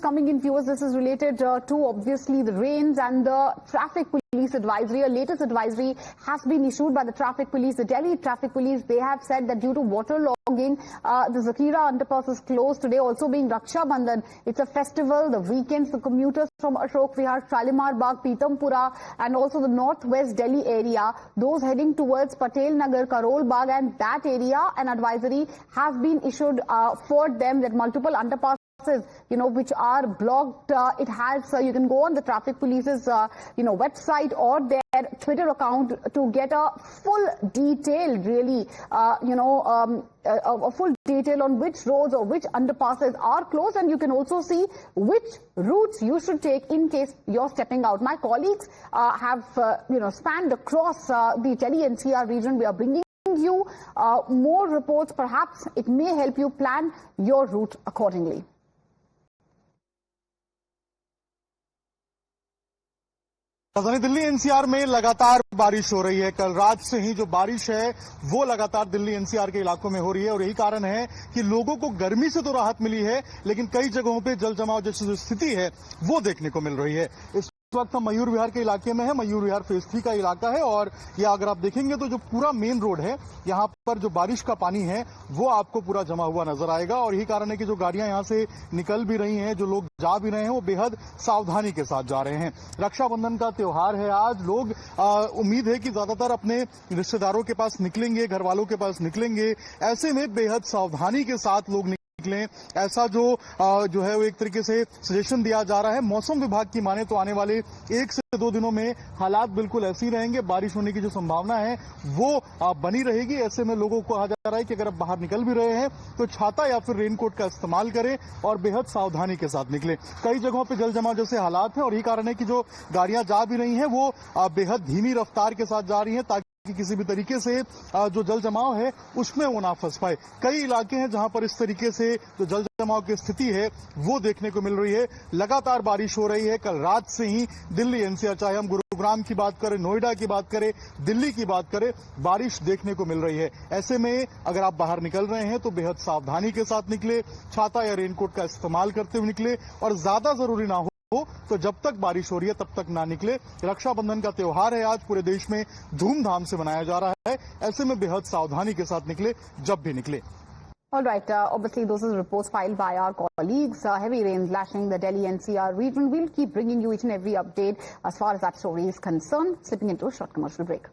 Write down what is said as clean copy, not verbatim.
coming in, viewers. This is related to obviously the rains and the traffic police advisory. A latest advisory has been issued by the traffic police. The Delhi traffic police, they have said that due to waterlogging, the Zakira underpass is closed today. Also being Raksha Bandhan, it's a festival. The weekends, the commuters from Ashok Vihar, Shalimar Bagh, Pitampura, and also the northwest Delhi area, those heading towards Patel Nagar, Karol Bagh, and that area, an advisory has been issued for them that multiple underpasses, which are blocked. It has, you can go on the traffic police's, website or their Twitter account to get a full detail, really, a full detail on which roads or which underpasses are closed, and you can also see which routes you should take in case you're stepping out. My colleagues have, spanned across the Delhi NCR region. We are bringing you more reports. Perhaps it may help you plan your route accordingly. राजधानी Delhi NCR में लगातार बारिश हो रही है। कल रात से ही जो बारिश है वो लगातार दिल्ली एनसीआर के इलाकों में हो रही है और यही कारण है कि लोगों को गर्मी से तो राहत मिली है, लेकिन कई जगहों पे जल जमाव जैसी जो स्थिति है वो देखने को मिल रही है। इस वक्त हम मयूर विहार के इलाके में है। मयूर विहार फेज 3 का इलाका है और ये अगर आप देखेंगे तो जो पूरा मेन रोड है, यहाँ पर जो बारिश का पानी है वो आपको पूरा जमा हुआ नजर आएगा और यही कारण है कि जो गाड़ियां यहाँ से निकल भी रही हैं, जो लोग जा भी रहे हैं, वो बेहद सावधानी के साथ जा रहे हैं। रक्षाबंधन का त्योहार है आज। लोग उम्मीद है कि ज्यादातर अपने रिश्तेदारों के पास निकलेंगे, घर वालों के पास निकलेंगे। ऐसे में बेहद सावधानी के साथ लोग निकलें, ऐसा जो है वो एक तरीके से सजेशन दिया जा रहा है। मौसम विभाग की माने तो आने वाले 1 से 2 दिनों में हालात बिल्कुल ऐसे ही रहेंगे। बारिश होने की जो संभावना है वो बनी रहेगी। ऐसे में लोगों को कहा जा रहा है कि अगर आप बाहर निकल भी रहे हैं तो छाता या फिर रेनकोट का इस्तेमाल करें और बेहद सावधानी के साथ निकलें। कई जगहों पर जल जमाव जैसे हालात हैं और यही कारण है कि जो गाड़ियां जा भी रही हैं वो बेहद धीमी रफ्तार के साथ जा रही हैं ताकि कि किसी भी तरीके से जो जल जमाव है उसमें वो ना फंस पाए। कई इलाके हैं जहां पर इस तरीके से जो जल जमाव की स्थिति है वो देखने को मिल रही है। लगातार बारिश हो रही है। कल रात से ही दिल्ली एनसीआर, चाहे हम गुरुग्राम की बात करें, नोएडा की बात करें, दिल्ली की बात करें, बारिश देखने को मिल रही है। ऐसे में अगर आप बाहर निकल रहे हैं तो बेहद सावधानी के साथ निकले, छाता या रेनकोट का इस्तेमाल करते हुए निकले और ज्यादा जरूरी ना हो तो जब तक बारिश हो रही है तब तक ना निकले। रक्षाबंधन का त्योहार है, आज पूरे देश में धूमधाम से मनाया जा रहा है। ऐसे में बेहद सावधानी के साथ निकले जब भी निकले। All right. Obviously, those are reports filed by our colleagues. Heavy rains lashing the Delhi NCR region. We'll keep bringing you each and every update as far as that story is concerned. Slipping into a short commercial break.